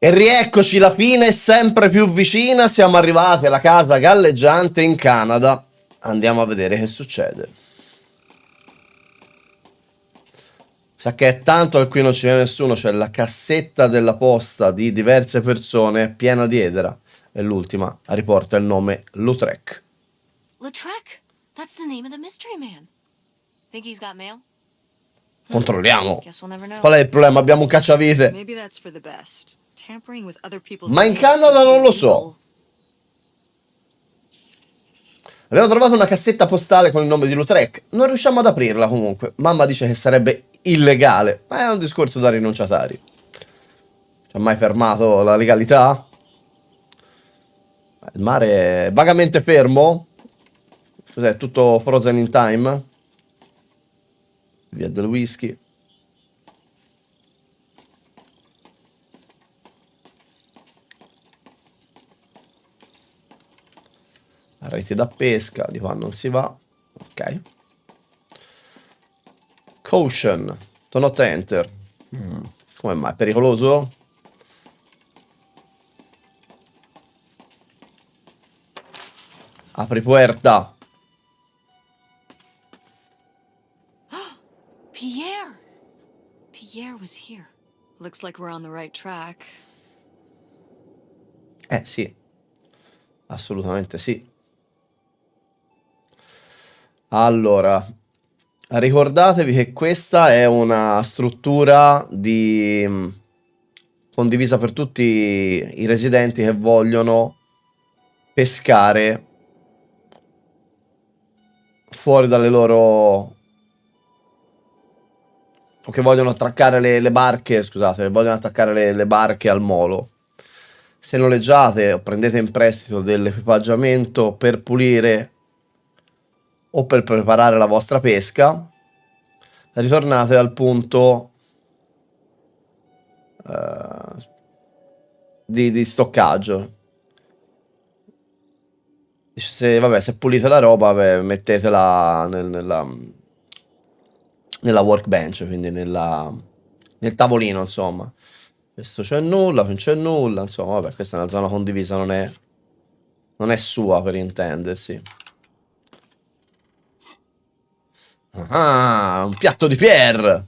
E rieccoci, la fine è sempre più vicina, siamo arrivati alla casa galleggiante in Canada. Andiamo a vedere che succede. Sa che è tanto che qui non c'è nessuno, c'è la cassetta della posta di diverse persone piena di edera. E l'ultima riporta il nome Lautrec. Lautrec? That's the name of the mystery man. Think he's got mail? Controlliamo. Guess we'll never know. Qual è il problema? Abbiamo un cacciavite. Maybe that's for the best. Tampering with other people's Ma in mail Canada is non lo illegal. so. Abbiamo trovato una cassetta postale con il nome di Lautrec. Non riusciamo ad aprirla comunque. Mamma dice che sarebbe illegale. Ma è un discorso da rinunciatari. Ci ha mai fermato la legalità? Il mare è vagamente fermo. Cos'è? Tutto frozen in time? Via del whisky. Reti da pesca, di qua non si va. Ok. Caution. Do not enter. Come mai? Pericoloso? Apri puerta. Pierre! Pierre was here. Looks like we're on the right track. Sì. Assolutamente sì. Allora, ricordatevi che questa è una struttura condivisa per tutti i residenti che vogliono pescare fuori dalle loro... o che vogliono attaccare le barche, scusate, vogliono attaccare le barche al molo. Se noleggiate o prendete in prestito dell'equipaggiamento per pulire o per preparare la vostra pesca, ritornate al punto di stoccaggio. Se pulite la roba, mettetela nella workbench, quindi nel tavolino, insomma. Questo c'è nulla, qui c'è nulla, insomma, vabbè, questa è una zona condivisa, non è sua, per intendersi. Ah, un piatto di Pierre!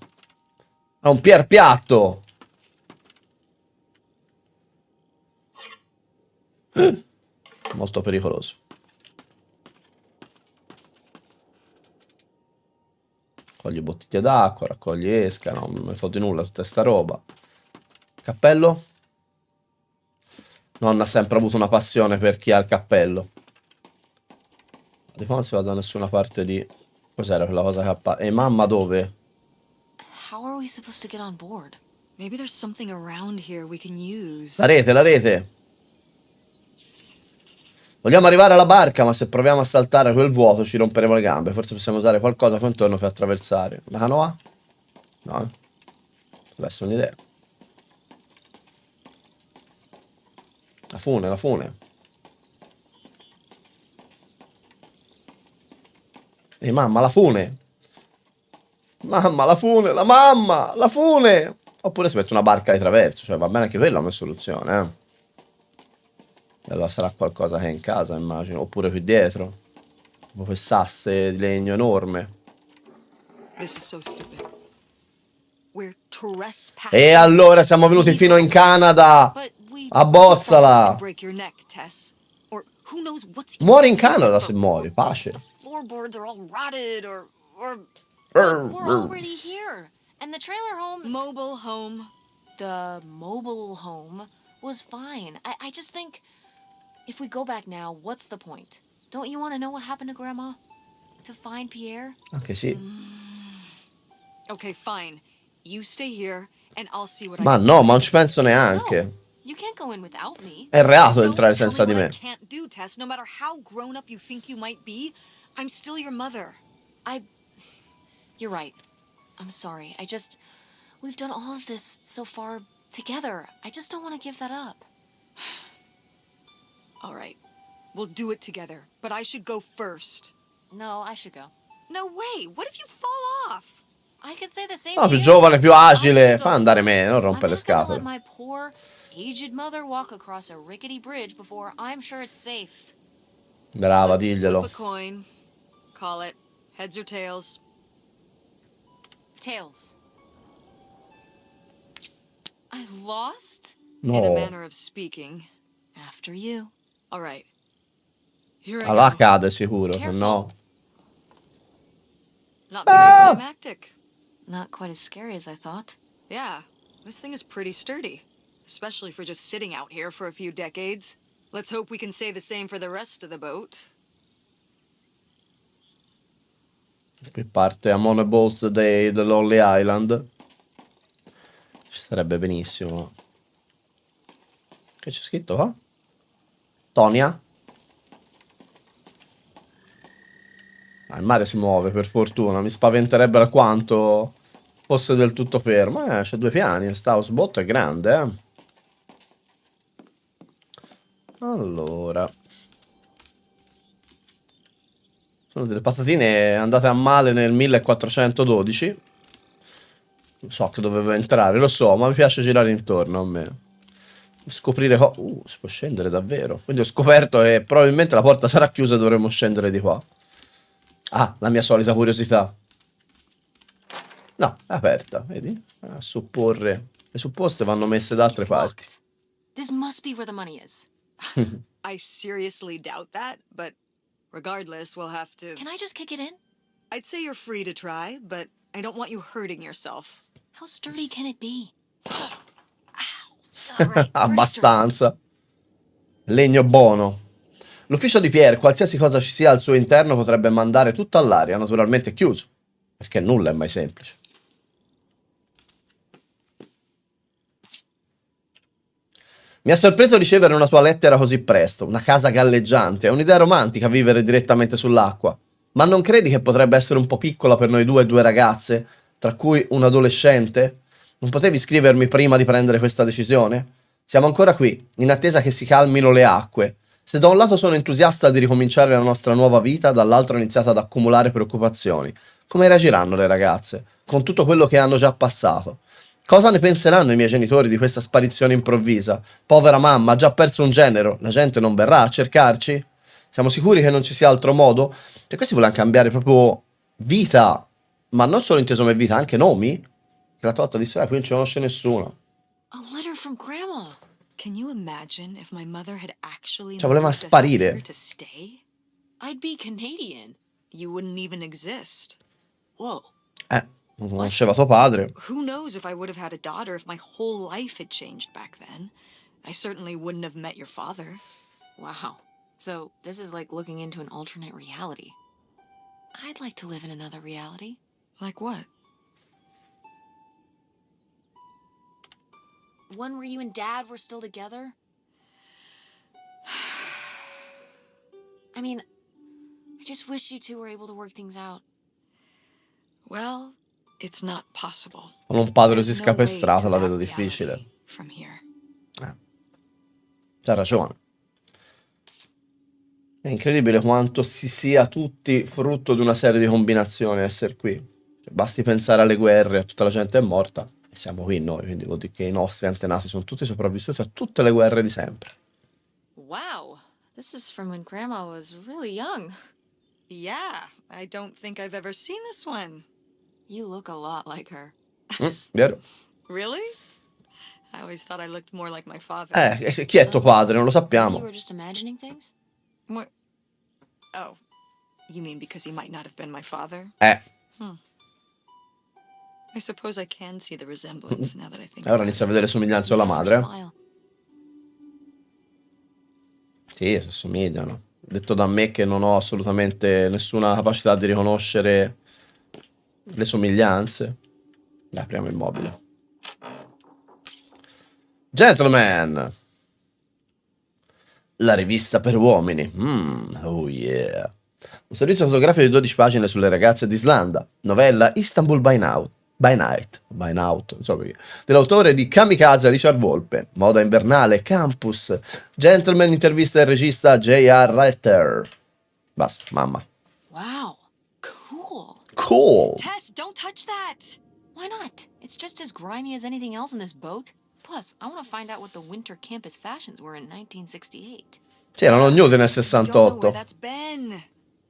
È un Pierre piatto! Molto pericoloso. Raccogli bottiglie d'acqua, raccogli esca, no, non mi foto di nulla tutta sta roba. Cappello? Nonna ha sempre avuto una passione per chi ha il cappello. Di qua non si va da nessuna parte di... Cos'era quella cosa che appare? E mamma dove? How are we supposed to get on board? Maybe there's something around here we can use. La rete, la rete! Vogliamo arrivare alla barca, ma se proviamo a saltare quel vuoto ci romperemo le gambe. Forse possiamo usare qualcosa qua intorno per attraversare. Una canoa? No. Deve essere un'idea. La fune, la fune. Mamma, la fune. Mamma, la fune, la mamma, la fune. Oppure si mette una barca di traverso, cioè va bene anche quella come soluzione, eh. E allora sarà qualcosa che è in casa, immagino. Oppure qui dietro. Tipo quel sasse di legno enorme. This is so stupid. We're trespassing. E allora siamo venuti fino in Canada. Abbozzala. Break your neck, Tess. Or who knows what's Muori in Canada se muori, pace. Floorboards are all rotted or we're already here. And the trailer home... mobile home. The mobile home was fine. I just think if we go back now, what's the point? Don't you want to know what happened to Grandma? To find Pierre? Anche sì. Okay, fine. You stay here and I'll see what Ma I can no, do. ma non ci penso neanche. No, you can't go in without me. È reato Don't entrare tell senza di what I me. can't do, Tess. No matter how grown up you think you might be, I'm still your mother. You're right. I'm sorry. We've done all of this so far together. I just don't want to give that up. All right. We'll do it together, but I should go first. No, I should go. No way. What if you fall off? I could say the same No, più to you. giovane, più I agile. should Fa go andare first. me, non rompere le I'm not gonna let scatole. my poor aged mother walk across a rickety bridge before I'm sure it's safe. Brava, Let's diglielo. flip a coin. Call it heads or tails. Tails. I lost? In a No. manner of speaking. After you. All right. Here I Allora go. cade sicuro, se Careful. no... Not very climactic. Not quite as scary as I thought. Yeah, this thing is pretty sturdy, especially for just sitting out here for a few decades. Let's hope we can say the same for the rest of the boat. Qui parte a Mono Boat Day dell'Holly Island. Ci starebbe benissimo. Che c'è scritto qua? Tonia? Ah, il mare si muove, per fortuna. Mi spaventerebbe alquanto fosse del tutto fermo. C'è 2 piani. Sta houseboat è grande, eh. Allora. Sono delle patatine andate a male nel 1412. So che dovevo entrare, lo so, ma mi piace girare intorno a me. Scoprire si può scendere davvero. Quindi ho scoperto che probabilmente la porta sarà chiusa e dovremmo scendere di qua. Ah, la mia solita curiosità. No, è aperta, vedi? A supporre. Le supposte vanno messe da altre It's parti. locked. This must be where the money is. I seriously doubt that, but regardless, we'll have to... Can I just kick it in? I'd say you're free to try, but I don't want you hurting yourself. How sturdy can it be? Ow. All right, pretty sturdy. Abbastanza. Legno buono. L'ufficio di Pierre, qualsiasi cosa ci sia al suo interno, potrebbe mandare tutto all'aria, naturalmente chiuso. Perché nulla è mai semplice. Mi ha sorpreso ricevere una tua lettera così presto. Una casa galleggiante. È un'idea romantica vivere direttamente sull'acqua. Ma non credi che potrebbe essere un po' piccola per noi due ragazze, tra cui un adolescente? Non potevi scrivermi prima di prendere questa decisione? Siamo ancora qui, in attesa che si calmino le acque. Se da un lato sono entusiasta di ricominciare la nostra nuova vita, dall'altro ho iniziato ad accumulare preoccupazioni. Come reagiranno le ragazze, con tutto quello che hanno già passato? Cosa ne penseranno i miei genitori di questa sparizione improvvisa? Povera mamma, ha già perso un genero, la gente non verrà a cercarci? Siamo sicuri che non ci sia altro modo? E questi vogliono cambiare proprio vita, ma non solo inteso come vita, anche nomi? Che l'altra volta disse, qui non ci conosce nessuno. A letter from Grandma. Can you imagine if my mother had actually Cioè, voleva moved us sparire. here to stay? I'd be Canadian. You wouldn't even exist. Whoa. Non conosceva tuo padre. Who knows if I would have had a daughter if my whole life had changed back then. I certainly wouldn't have met your father. Wow. So this is like looking into an alternate reality. I'd like to live in another reality. Like what? One where you and Dad were still together? I mean, I just wish you two were able to work things out. Well, it's not possible. Con un padre There's così no way scapestrato to la that vedo difficile. reality from here. C'ha ragione. È incredibile quanto si sia tutti frutto di una serie di combinazioni essere qui. Basti pensare alle guerre, a tutta la gente è morta e siamo qui noi, quindi vuol dire che i nostri antenati sono tutti sopravvissuti a tutte le guerre di sempre. Wow. This is from when Grandma was really young. Yeah, I don't think I've ever seen this one. You look a lot like her. Vero? Really? I always thought I looked more like my father. Chi è tuo padre? Non lo Maybe you sappiamo. were just imagining things? What? Oh, you mean because he might not have been my father? I suppose I can see the resemblance now that I think E ora about inizia a it. vedere somiglianze alla madre. Smile. Sì, si assomigliano. Detto da me che non ho assolutamente nessuna capacità di riconoscere le somiglianze. Dai, apriamo il mobile. Gentleman! La rivista per uomini. Oh yeah. Un servizio fotografico di 12 pagine sulle ragazze d'Islanda. Novella Istanbul by Night, non so perché. Dell'autore di Kamikaze Richard Volpe. Moda invernale, campus. Gentleman intervista il regista J.R. Retter. Basta, mamma. Wow. Cool. Cool. Tess, don't touch that! Why not? It's just as grimy as anything else in this boat. Plus, I want to find out what the winter campus fashions were in 1968. Sì, erano nude nel Don't know where 68. that's been.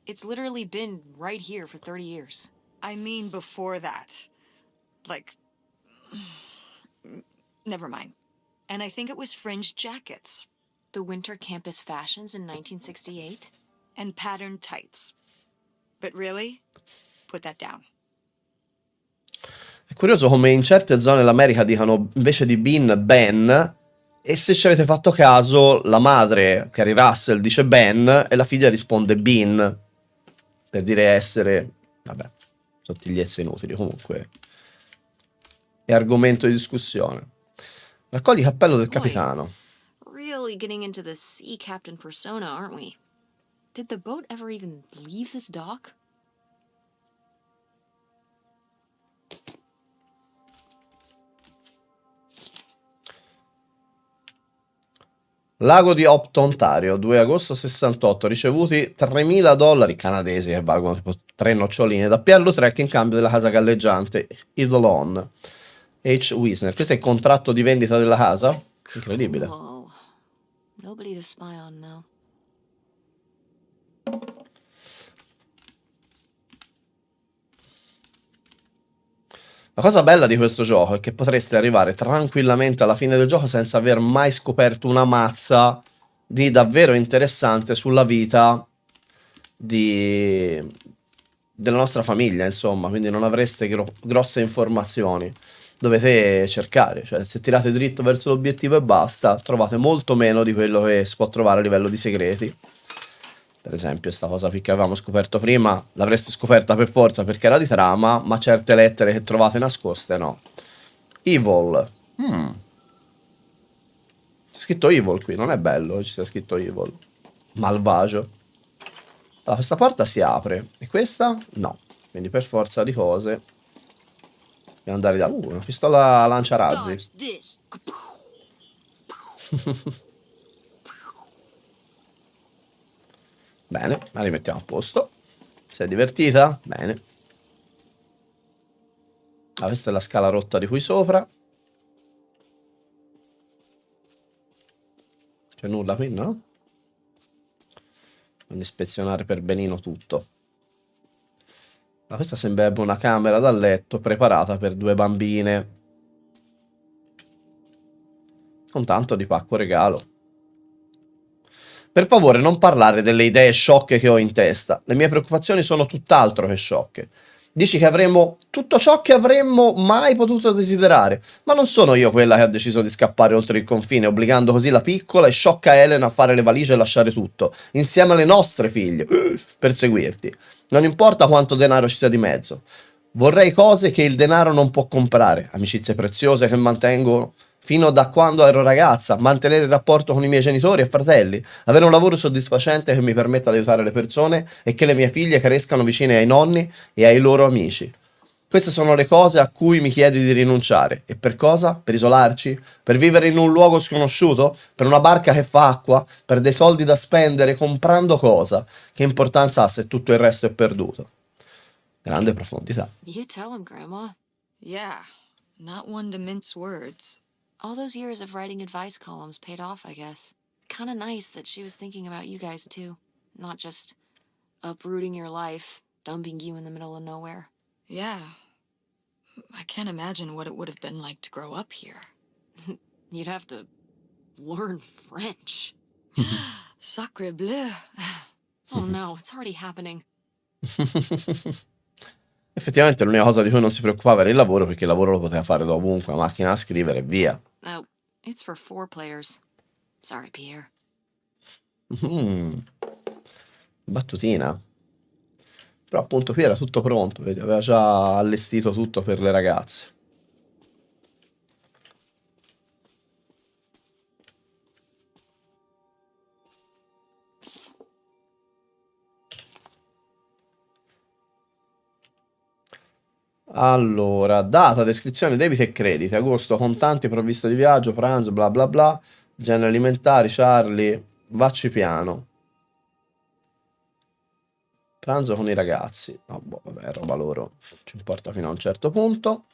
It's literally been right here for 30 years. I mean before that. Like, never mind. And I think it was fringed jackets The winter campus fashions in 1968? and patterned tights. But really, put that down. È curioso come in certe zone dell'America dicano invece di Ben, Ben, e se ci avete fatto caso, la madre, Carrie Russell, dice Ben e la figlia risponde Bean, per dire essere, vabbè, sottigliezze inutili, comunque è argomento di discussione. Raccogli cappello del capitano. Really getting into the sea captain persona, aren't we? Did the boat ever even leave this dock? Lago di Opto, Ontario, 2 agosto 68, ricevuti $3.000 canadesi che valgono tipo 3 noccioline da Pierre-Lautrec in cambio della casa galleggiante Eidolon. H. Wisner. Questo è il contratto di vendita della casa? Incredibile. Whoa. Nobody to spy on now. La cosa bella di questo gioco è che potreste arrivare tranquillamente alla fine del gioco senza aver mai scoperto una mazza di davvero interessante sulla vita della nostra famiglia, insomma, quindi non avreste grosse informazioni. Dovete cercare, cioè se tirate dritto verso l'obiettivo e basta, trovate molto meno di quello che si può trovare a livello di segreti. Per esempio, sta cosa qui che avevamo scoperto prima, l'avreste scoperta per forza perché era di trama, ma certe lettere che trovate nascoste no. Evil. C'è scritto Evil qui, non è bello che ci sia scritto Evil. Malvagio. Allora, questa porta si apre. E questa? No. Quindi per forza di cose dobbiamo andare da... una pistola lanciarazzi. Dodge this. Bene, la rimettiamo a posto. Sei divertita? Bene. Ah, questa è la scala rotta di qui sopra. C'è nulla qui, no? Quindi ispezionare per benino tutto. Ma questa sembrerebbe una camera da letto preparata per 2 bambine. Con tanto di pacco regalo. Per favore, non parlare delle idee sciocche che ho in testa. Le mie preoccupazioni sono tutt'altro che sciocche. Dici che avremmo tutto ciò che avremmo mai potuto desiderare, ma non sono io quella che ha deciso di scappare oltre il confine, obbligando così la piccola e sciocca Elena a fare le valigie e lasciare tutto, insieme alle nostre figlie, per seguirti. Non importa quanto denaro ci sia di mezzo. Vorrei cose che il denaro non può comprare, amicizie preziose che mantengo fino da quando ero ragazza, mantenere il rapporto con i miei genitori e fratelli, avere un lavoro soddisfacente che mi permetta di aiutare le persone e che le mie figlie crescano vicine ai nonni e ai loro amici. Queste sono le cose a cui mi chiedi di rinunciare. E per cosa? Per isolarci? Per vivere in un luogo sconosciuto? Per una barca che fa acqua? Per dei soldi da spendere? Comprando cosa? Che importanza ha se tutto il resto è perduto? Grande profondità. You tell him, Grandma. Yeah, not one to mince words. All those years of writing advice columns paid off, I guess. Kinda nice that she was thinking about you guys, too. Not just uprooting your life, dumping you in the middle of nowhere. Yeah. I can't imagine what it would have been like to grow up here. You'd have to learn French. Sacre bleu. Oh no, it's already happening. Effettivamente l'unica cosa di cui non si preoccupava era il lavoro, perché il lavoro lo poteva fare da ovunque, la macchina da scrivere e via. Oh, it's for 4 players. Sorry, Pierre. Battutina. Però appunto qui era tutto pronto, vedi, aveva già allestito tutto per le ragazze. Allora, data, descrizione, debiti e crediti, agosto, contanti, provvista di viaggio, pranzo, bla bla bla, generi alimentari, Charlie, vacci piano. Pranzo con i ragazzi, no, boh, vabbè, roba loro, ci importa fino a un certo punto.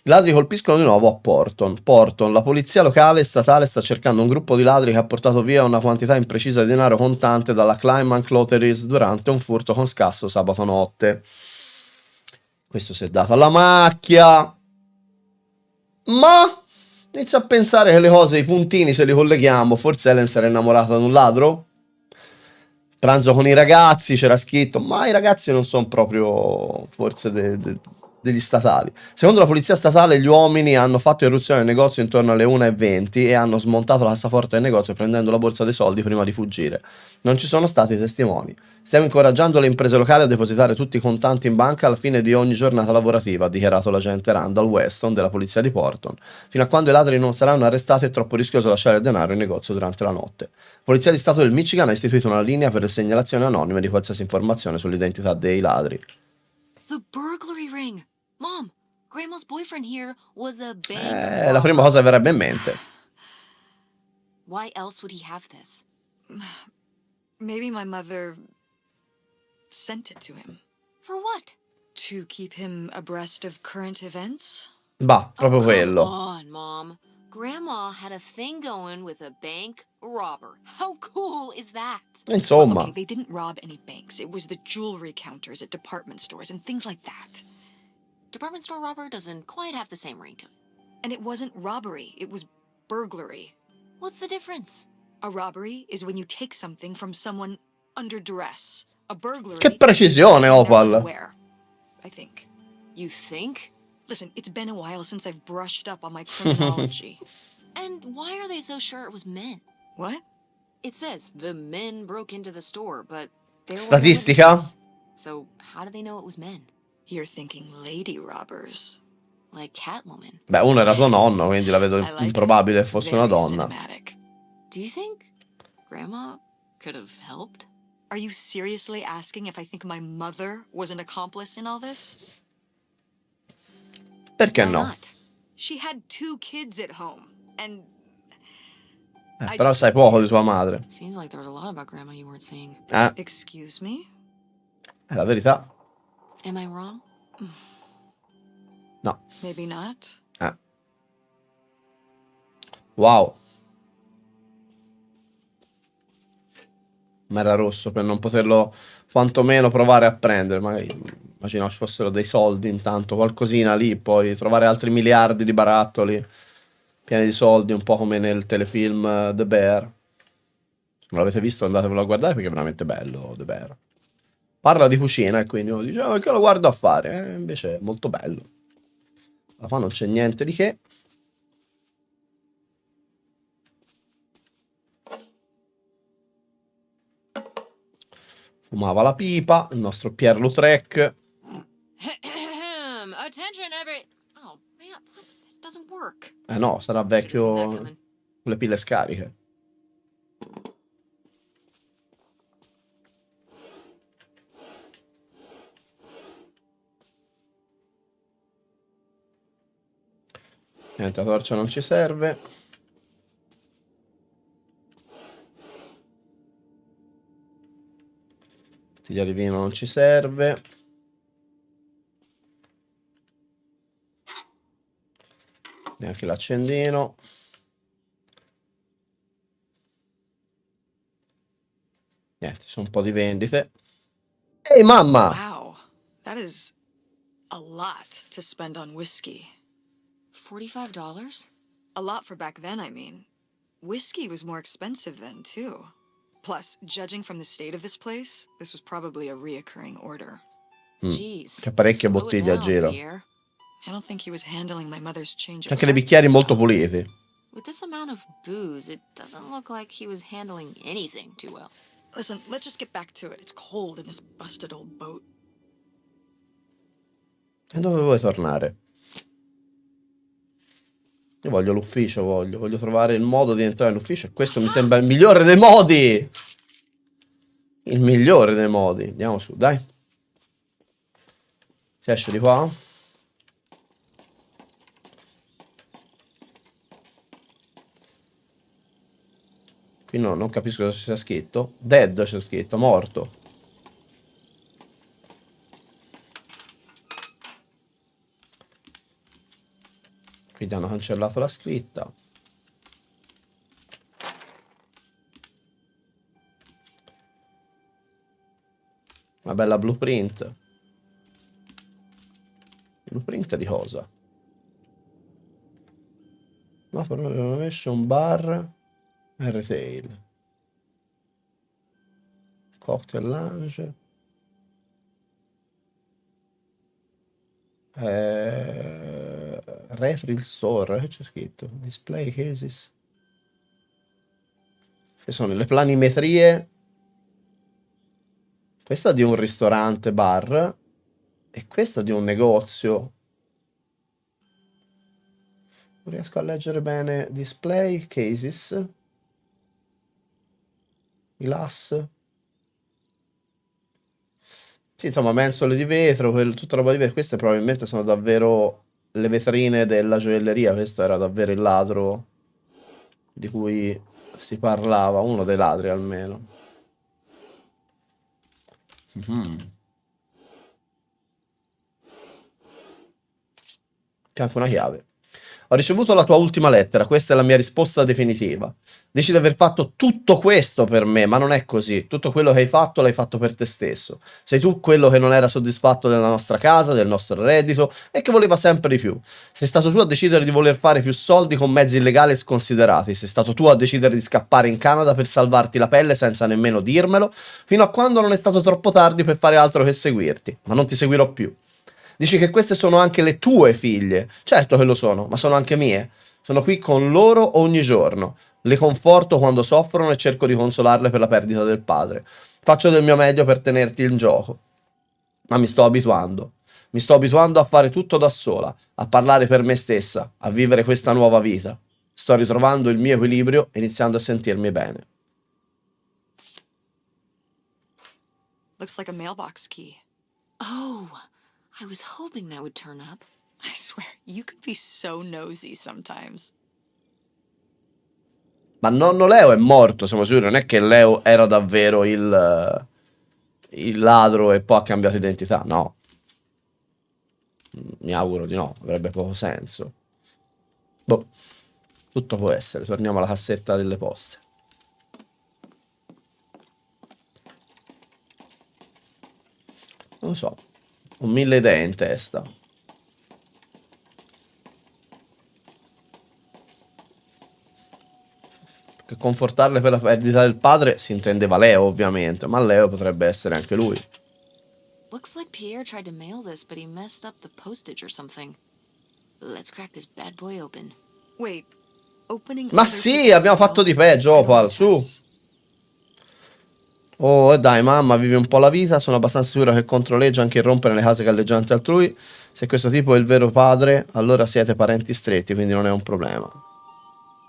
I ladri colpiscono di nuovo a Porton. Porton, la polizia locale statale sta cercando un gruppo di ladri che ha portato via una quantità imprecisa di denaro contante dalla Climax Lotteries durante un furto con scasso sabato notte. Questo si è dato alla macchia. Ma inizio a pensare che le cose, i puntini, se li colleghiamo, forse Ellen si era innamorata di un ladro? Pranzo con i ragazzi, c'era scritto, ma i ragazzi non sono proprio forse degli statali. Secondo la polizia statale gli uomini hanno fatto irruzione nel negozio intorno alle 1:20 e hanno smontato la cassaforte del negozio prendendo la borsa dei soldi prima di fuggire. Non ci sono stati testimoni. Stiamo incoraggiando le imprese locali a depositare tutti i contanti in banca alla fine di ogni giornata lavorativa, ha dichiarato l'agente Randall Weston della polizia di Porton. Fino a quando i ladri non saranno arrestati è troppo rischioso lasciare il denaro in negozio durante la notte. La polizia di Stato del Michigan ha istituito una linea per le segnalazioni anonime di qualsiasi informazione sull'identità dei ladri. The burglary ring. Mom, Grandma's boyfriend here was a bank La robber. prima cosa che verrebbe in mente. Why else would he have this? Maybe my mother sent it to him For what? to keep him abreast of current events. Bah, proprio Come quello. on, Mom. Grandma had a thing going with a bank robber. How cool is that? Insomma, Okay, they didn't rob any banks. It was the jewelry counters at department stores and things like that. Department store robber doesn't quite have the same ring to it. And it wasn't robbery, it was burglary. What's the difference? A robbery is when you take something from someone under duress. A burglary che precisione, is when they're Opal. unaware, I think. You think? Listen, it's been a while since I've brushed up on my criminology. And why are they so sure it was men? What? It says the men broke into the store, but there were no Statistica? witnesses. So how do they know it was men? You're thinking lady robbers. Like Catwoman. Beh, uno era tuo nonno, quindi la vedo I like improbabile it. che fosse una Very donna. cinematic. Do you think Grandma could have helped? Are you seriously asking if I think my mother was an accomplice in all this? Perché Why no? not? She had 2 kids at home, and Però sai poco di tua madre. Seems like there was a lot about Grandma you weren't seeing. excuse me? È la verità. Am I wrong? No. Maybe not. Wow. Ma era rosso per non poterlo quantomeno provare a prendere. Magari immagino ci fossero dei soldi intanto, qualcosina lì, poi trovare altri miliardi di barattoli pieni di soldi, un po' come nel telefilm The Bear. Se non l'avete visto andatevelo a guardare perché è veramente bello The Bear. Parla di cucina e quindi uno dice che lo guardo a fare, invece è molto bello. Ma qua non c'è niente di che. Fumava la pipa, il nostro Pierre-Lautrec. Attention, every. Oh man, this doesn't work. No, sarà vecchio con le pile scariche. Niente, la torcia non ci serve. Bottiglia di vino non ci serve. Neanche l'accendino. Niente, ci sono un po' di vendite. Ehi mamma! Wow, that is a lot to spend on whiskey. $45? A lot for back then, I mean. Whiskey was more expensive then, too. Plus, judging from the state of this place, this was probably a reoccurring order. Jeez. C'è parecchie slow it bottiglie a down, giro. Pierre. I don't think he was handling my mother's change of Anche dei heart bicchieri very molto well. puliti. With this amount of booze, it doesn't look like he was handling anything too well. Listen, let's just get back to it. It's cold in this busted old boat. E dove vuoi tornare? Io voglio l'ufficio, voglio trovare il modo di entrare all'ufficio e questo mi sembra il migliore dei modi! Il migliore dei modi. Andiamo su, dai. Si esce di qua. Qui no, non capisco cosa ci sia scritto. Dead c'è scritto, morto. Quindi hanno cancellato la scritta. Una bella blueprint. Blueprint di cosa? No, per una renovation bar e retail. Cocktail lounge. Refill store, che c'è scritto? Display cases. Che sono le planimetrie. Questa di un ristorante bar e questa di un negozio. Non riesco a leggere bene. Display cases. Glass. Sì, insomma, mensole di vetro, tutta roba di vetro. Queste probabilmente sono davvero le vetrine della gioielleria. Questo era davvero il ladro di cui si parlava, uno dei ladri almeno. C'è anche una chiave. Ho ricevuto la tua ultima lettera, questa è la mia risposta definitiva. Dici di aver fatto tutto questo per me, ma non è così. Tutto quello che hai fatto l'hai fatto per te stesso. Sei tu quello che non era soddisfatto della nostra casa, del nostro reddito e che voleva sempre di più. Sei stato tu a decidere di voler fare più soldi con mezzi illegali e sconsiderati. Sei stato tu a decidere di scappare in Canada per salvarti la pelle senza nemmeno dirmelo, fino a quando non è stato troppo tardi per fare altro che seguirti. Ma non ti seguirò più. Dici che queste sono anche le tue figlie. Certo che lo sono, ma sono anche mie. Sono qui con loro ogni giorno. Le conforto quando soffrono e cerco di consolarle per la perdita del padre. Faccio del mio meglio per tenerti in gioco. Ma mi sto abituando. Mi sto abituando a fare tutto da sola, a parlare per me stessa, a vivere questa nuova vita. Sto ritrovando il mio equilibrio e iniziando a sentirmi bene. Looks like a mailbox key. Oh, I was hoping that would turn up. I swear, you could be so nosy sometimes. Ma nonno Leo è morto, siamo sicuri. Non è che Leo era davvero il ladro e poi ha cambiato identità. No. Mi auguro di no. Avrebbe poco senso. Boh. Tutto può essere. Torniamo alla cassetta delle poste. Non lo so. Ho 1000 idee in testa. Che confortarle per la perdita del padre si intendeva Leo, ovviamente, ma Leo potrebbe essere anche lui. Looks like Pierre tried to mail this, but he messed up the postage or something. Let's crack this bad boy open. Wait, opening. Ma sì, abbiamo fatto di peggio, Opal, su. Oh, dai, mamma, vivi un po' la vita. Sono abbastanza sicura che controleggia anche il rompere le case galleggianti altrui. Se questo tipo è il vero padre, allora siete parenti stretti, quindi non è un problema.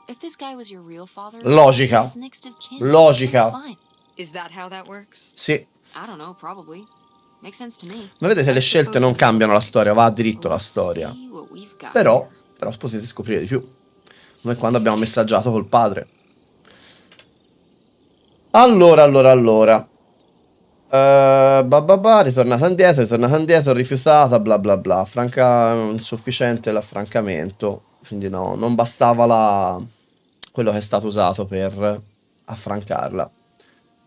If this guy was your real father, Logica. his next of kin, Logica. that's fine. Is that how that works? Sì. I don't know, probably. Makes sense to me. Ma vedete, le scelte non cambiano la storia, va a diritto la storia. See what we've got Però here. potete scoprire di più. Come quando abbiamo messaggiato col padre. Allora. Ritornata indietro, rifiutata, bla bla bla. Insufficiente l'affrancamento. Quindi no, non bastava quello che è stato usato per affrancarla.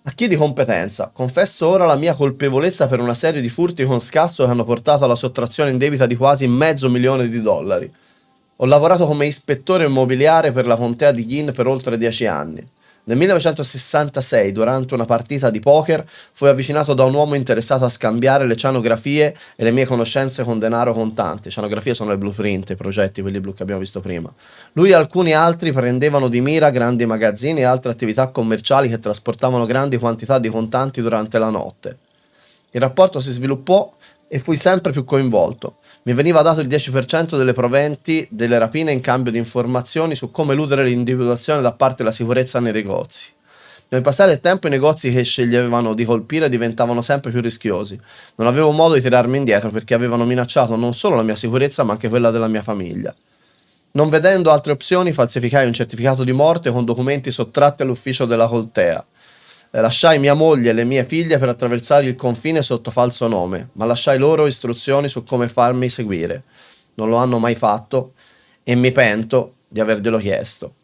A chi di competenza? Confesso ora la mia colpevolezza per una serie di furti con scasso che hanno portato alla sottrazione indebita di quasi $500,000. Ho lavorato come ispettore immobiliare per la contea di Yin per oltre 10 anni. Nel 1966, durante una partita di poker, fui avvicinato da un uomo interessato a scambiare le cianografie e le mie conoscenze con denaro contante. Cianografie sono le blueprint, i progetti, quelli blu che abbiamo visto prima. Lui e alcuni altri prendevano di mira grandi magazzini e altre attività commerciali che trasportavano grandi quantità di contanti durante la notte. Il rapporto si sviluppò e fui sempre più coinvolto. Mi veniva dato il 10% delle proventi delle rapine in cambio di informazioni su come eludere l'individuazione da parte della sicurezza nei negozi. Nel passare del tempo i negozi che sceglievano di colpire diventavano sempre più rischiosi. Non avevo modo di tirarmi indietro perché avevano minacciato non solo la mia sicurezza ma anche quella della mia famiglia. Non vedendo altre opzioni falsificai un certificato di morte con documenti sottratti all'ufficio della contea. Lasciai mia moglie e le mie figlie per attraversare il confine sotto falso nome, ma lasciai loro istruzioni su come farmi seguire. Non lo hanno mai fatto e mi pento di averglielo chiesto.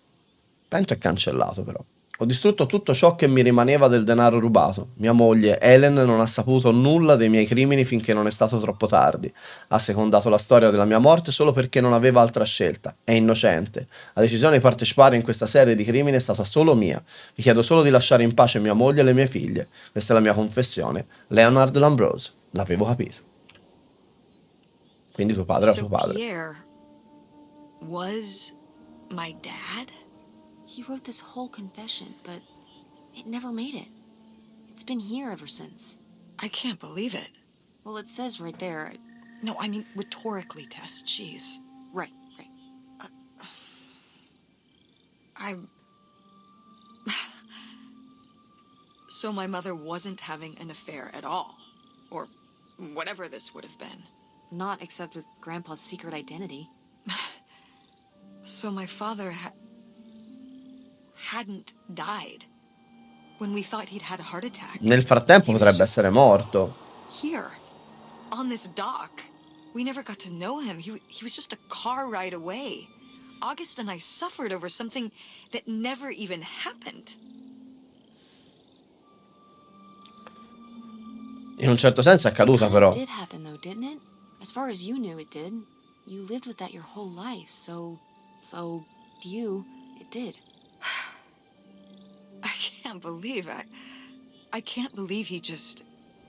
Pento è cancellato però. Ho distrutto tutto ciò che mi rimaneva del denaro rubato. Mia moglie, Helen, non ha saputo nulla dei miei crimini finché non è stato troppo tardi. Ha secondato la storia della mia morte solo perché non aveva altra scelta. È innocente. La decisione di partecipare in questa serie di crimini è stata solo mia. Vi chiedo solo di lasciare in pace mia moglie e le mie figlie. Questa è la mia confessione. Leonard Lambrose. L'avevo capito. Quindi tuo padre era So tuo padre. Pierre was my dad? He wrote this whole confession, but it never made it. It's been here ever since. I can't believe it. Well, it says right there. No, I mean rhetorically, Tess. Jeez. Right. I'm... So my mother wasn't having an affair at all. Or whatever this would have been. Not except with Grandpa's secret identity. So my father hadn't died when we thought he'd had a heart attack. Nel frattempo He was potrebbe just essere morto. here, on this dock. We never got to know him. He was just a car ride away. August and I suffered over something that never even happened. In un certo senso è accaduta però. It did happen though, didn't it? As far as you knew, it did. You lived with that your whole life, so you, it did. I can't believe I can't believe he just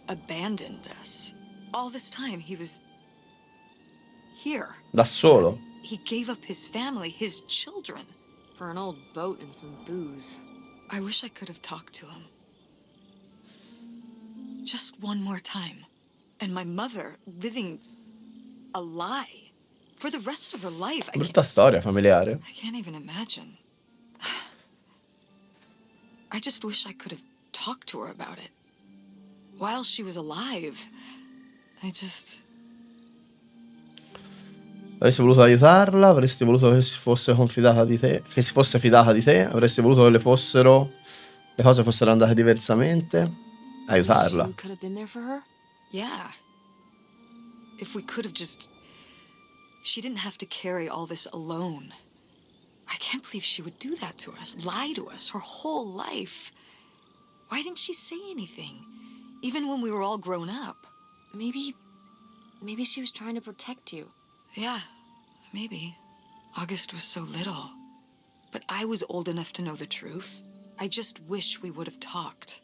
abandoned us. All this time he was here. Da solo. He gave up his family, his children. For an old boat and some booze. I wish I could have talked to him. Just one more time. And my mother living a lie for the rest of her life. Brutta storia familiare. I can't even imagine. I just wish I could have talked to her about it. While she was alive. Avresti voluto aiutarla, avresti voluto che si fosse confidata di te, che si fosse fidata di te, avresti voluto che le cose fossero andate diversamente. Aiutarla. You could have been there for her? Yeah. If we could have just... She didn't have to carry all this alone. I can't believe she would do that to us, lie to us, her whole life. Why didn't she say anything? Even when we were all grown up. Maybe she was trying to protect you. Yeah, maybe. August was so little. But I was old enough to know the truth. I just wish we would have talked.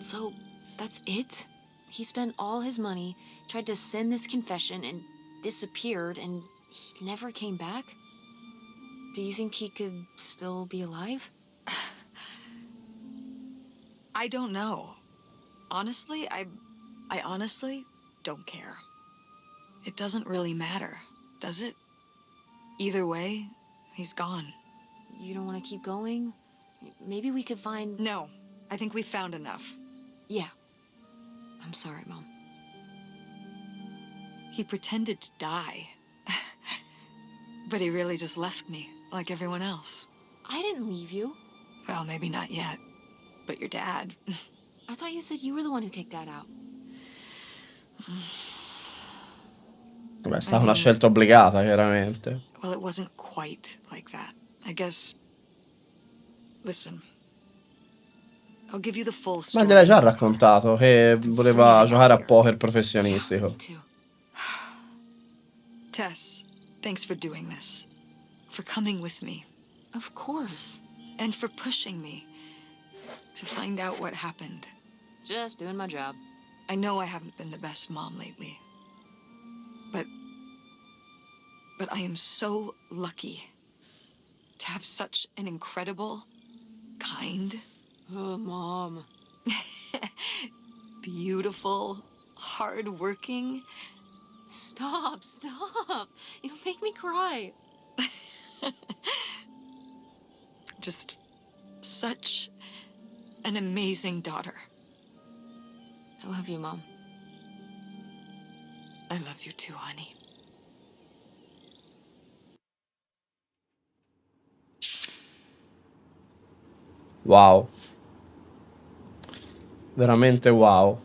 So, that's it? He spent all his money, tried to send this confession, and disappeared, and he never came back? Do you think he could still be alive? I don't know. Honestly, I honestly don't care. It doesn't really matter, does it? Either way, he's gone. You don't want to keep going? Maybe we could find... No, I think we found enough. Yeah. I'm sorry, Mom. He pretended to die. But he really just left me, like everyone else. I didn't leave you. Well, maybe not yet. But your dad... I thought you said you were the one who kicked Dad out. Beh, è stata una scelta obbligata, chiaramente. Well, it wasn't quite like that. I guess... Listen. I'll give you the full Ma story. gliel'hai già raccontato che voleva giocare a poker professionistico. Me too. Tess, thanks for doing this. For coming with me. Of course. And for pushing me to find out what happened. Just doing my job. I know I haven't been the best mom lately. But I am so lucky to have such an incredible, kind, Oh, Mom. beautiful, hardworking... Stop. You'll make me cry. just such an amazing daughter. I love you, Mom. I love you too, honey. Wow. Veramente wow.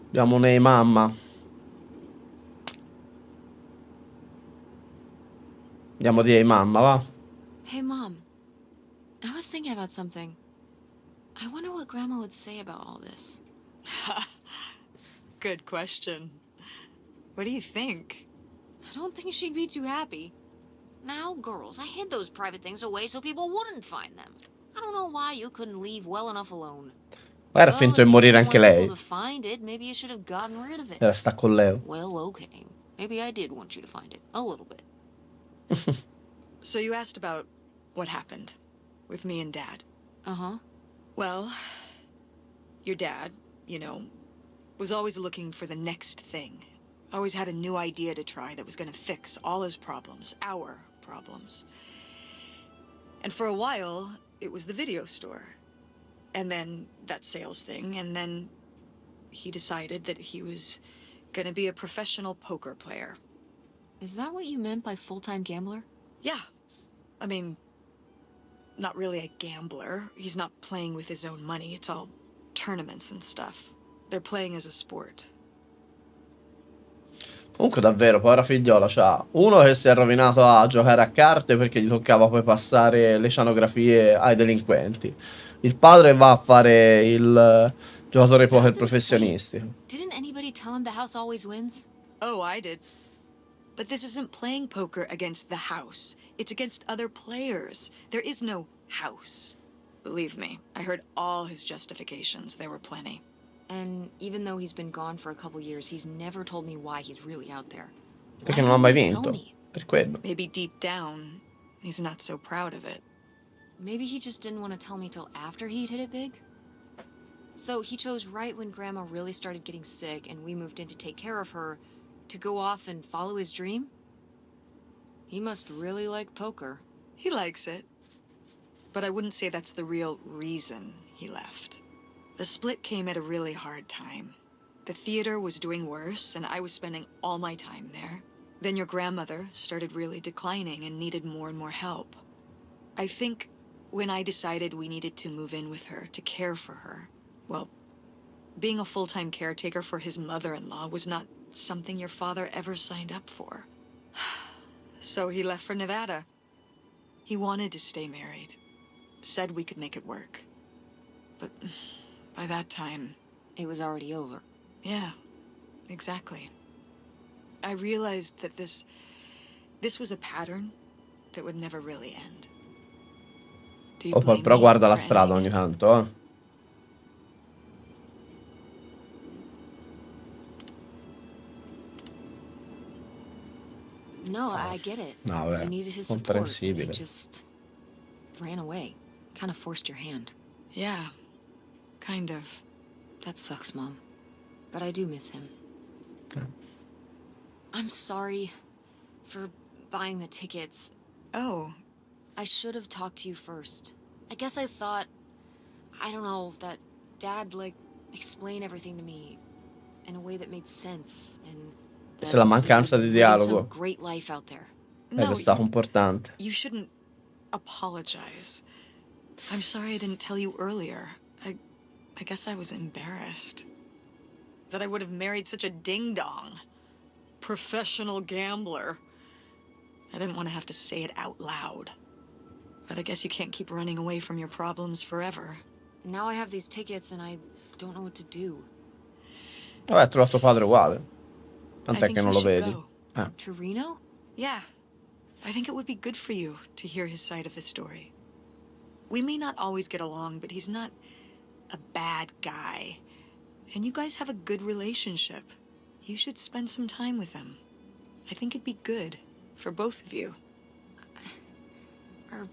Andiamo nei mamma. Andiamo di Ehi mamma, va? Hey, Mom. I was thinking about something. I wonder what Grandma would say about all this. Good question. What do you think? I don't think she'd be too happy. Now, girls, I hid those private things away so people wouldn't find them. I don't know why you couldn't leave well enough alone. Ma era finto di If you morire didn't anche want people lei. to find it, maybe you should have gotten rid of it. Era sta con Leo. Well, okay. Maybe I did want you to find it. A little bit. So you asked about what happened with me and Dad. Uh-huh. Well, your dad, you know, was always looking for the next thing. Always had a new idea to try that was gonna fix all his problems, our problems. And for a while, it was the video store. And then that sales thing, and then he decided that he was gonna be a professional poker player. Is that what you meant by full-time gambler? Yeah. I mean, not really a gambler. He's not playing with his own money. It's all tournaments and stuff. They're playing as a sport. Comunque davvero, povera figliola, c'ha uno che si è rovinato a giocare a carte perché gli toccava poi passare le scenografie ai delinquenti. Il padre va a fare il giocatore di poker That's professionisti. Didn't anybody tell him the house always wins? Oh, I did. But this isn't playing poker against the house. It's against other players. There is no house. Believe me, I heard all his justifications. There were plenty. And even though he's been gone for a couple years, he's never told me why he's really out there. Perché Why non ha mai didn't he tell vinto. me? Per quello. Maybe deep down, he's not so proud of it. Maybe he just didn't want to tell me till after he'd hit it big? So he chose right when Grandma really started getting sick and we moved in to take care of her to go off and follow his dream? He must really like poker. He likes it. But I wouldn't say that's the real reason he left. The split came at a really hard time. The theater was doing worse, and I was spending all my time there. Then your grandmother started really declining and needed more and more help. I think when I decided we needed to move in with her to care for her, well, being a full-time caretaker for his mother-in-law was not something your father ever signed up for. So he left for Nevada. He wanted to stay married. Said we could make it work. But by that time... It was already over. Yeah, exactly. I realized that this was a pattern that would never really end. Do you Oh, blame però me guarda la for strada ending ogni it? tanto, eh. No, I get it. No, You vabbè, needed his support. comprensibile. He just ran away. Kind of forced your hand. Yeah, kind of. That sucks, Mom. But I do miss him. Yeah. I'm sorry for buying the tickets. Oh, I should have talked to you first. I guess I thought, I don't know, that Dad, like, explain everything to me in a way that made sense and Questa è la mancanza di living dialogo. some great life out there. no, Questa è importante. you shouldn't apologize. I'm sorry I didn't tell you earlier. I guess I was embarrassed. That I would have married such a ding-dong. Professional gambler. I didn't want to have to say it out loud. But I guess you can't keep running away from your problems forever. Now I have these tickets and I don't know what to do. Vabbè, trovato tuo padre uguale. I Tant'è think che non you lo should vedi. go. To Reno? Yeah. I think it would be good for you to hear his side of the story. We may not always get along, but he's not a bad guy. And you guys have a good relationship. You should spend some time with him. I think it'd be good for both of you. Are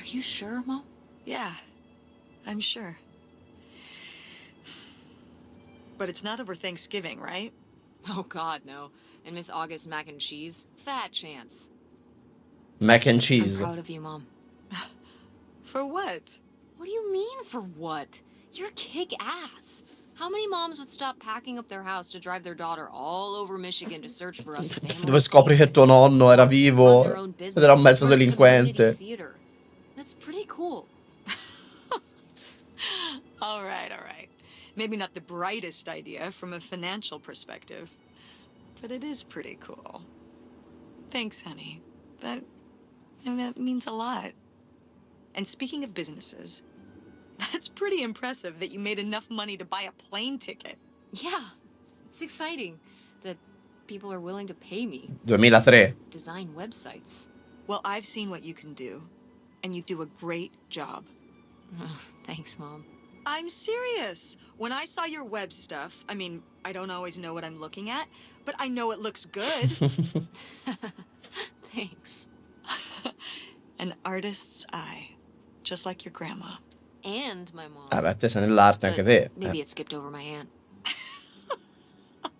you sure, Mom? Yeah, I'm sure. But it's not over Thanksgiving, right? Oh, God, no. And Miss August mac and cheese? Fat chance. Mac and I'm cheese. proud of you, Mom. For what? What do you mean, for what? You're kick-ass. How many moms would stop packing up their house to drive their daughter all over Michigan to search for a family Dove scopri che tuo nonno era vivo run their own ed era un business, mezzo run a community delinquente. theater? That's pretty cool. All right, all right. Maybe not the brightest idea from a financial perspective, but it is pretty cool. Thanks, honey. That means a lot. And speaking of businesses, that's pretty impressive that you made enough money to buy a plane ticket. Yeah, it's exciting that people are willing to pay me. 2003. Design websites. Well, I've seen what you can do, and you do a great job. Oh, thanks, Mom. I'm serious. When I saw your web stuff, I mean, I don't always know what I'm looking at, but I know it looks good. Thanks. An artist's eye, just like your grandma. And my mom. Ah, beh, te sei nell'arte anche te. Maybe it skipped over my aunt.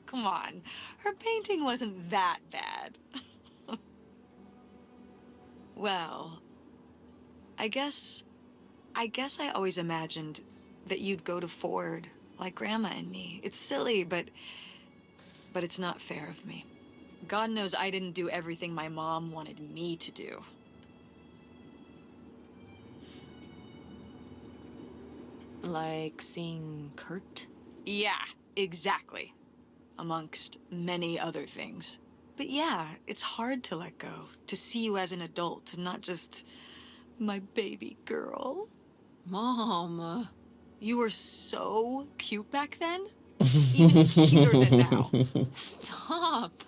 Come on, her painting wasn't that bad. Well, I guess I always imagined that you'd go to Ford like Grandma and me. It's silly, but it's not fair of me. God knows I didn't do everything my mom wanted me to do. Like seeing Kurt? Yeah, exactly. Amongst many other things. But yeah, it's hard to let go, to see you as an adult, and not just my baby girl. Mom. You were so cute back then, even cuter than now. Stop.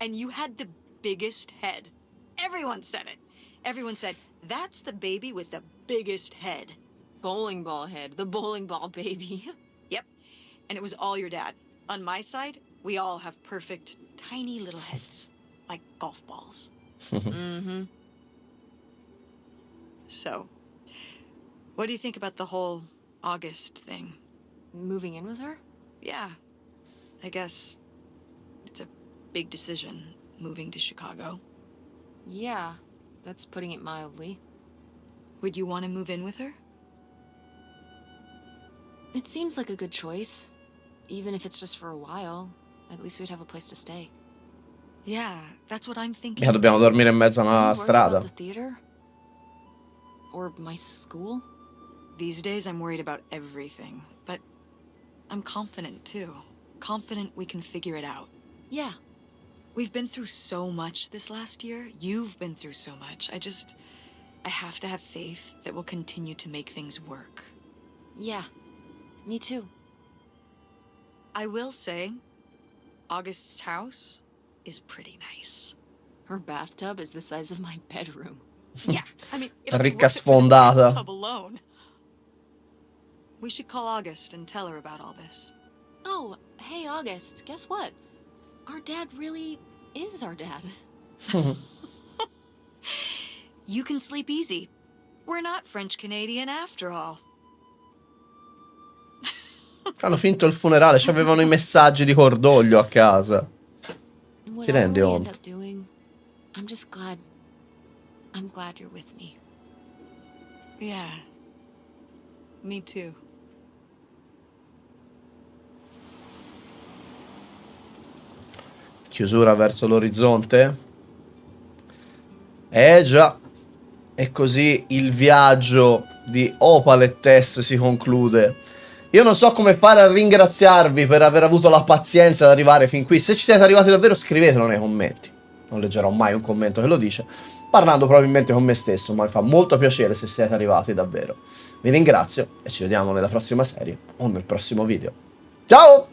And you had the biggest head. Everyone said it. Everyone said, that's the baby with the biggest head. Bowling ball head, the bowling ball baby. Yep, and it was all your dad. On my side, we all have perfect, tiny little heads, like golf balls. Mm-hmm. So, what do you think about the whole August thing? Moving in with her? Yeah, I guess it's a big decision, moving to Chicago. Yeah, that's putting it mildly. Would you want to move in with her? It seems like a good choice. Even if it's just for a while, at least we'd have a place to stay. Yeah, that's what I'm thinking. Mica dobbiamo dormire in mezzo a Are una you worried strada. about the theater? Or my school? These days I'm worried about everything, but I'm confident too. Confident we can figure it out. Yeah. We've been through so much this last year. You've been through so much. I have to have faith that we'll continue to make things work. Yeah. Me too. I will say, August's house is pretty nice. Her bathtub is the size of my bedroom. Yeah, I mean, it'll be Ricca worth it for the sfondata. bathtub alone. We should call August and tell her about all this. Oh, hey August, guess what? Our dad really is our dad. You can sleep easy. We're not French-Canadian after all. Hanno finto il funerale, c'avevano i messaggi di cordoglio a casa. Ti rendi Whatever we end conto? up doing, I'm just glad. I'm glad you're with me. Yeah, me too. Chiusura verso l'orizzonte. Già. E così il viaggio di Opal e Tess si conclude. Io non so come fare a ringraziarvi per aver avuto la pazienza di arrivare fin qui. Se ci siete arrivati davvero, scrivetelo nei commenti. Non leggerò mai un commento che lo dice, parlando probabilmente con me stesso, ma mi fa molto piacere se siete arrivati davvero. Vi ringrazio e ci vediamo nella prossima serie o nel prossimo video. Ciao!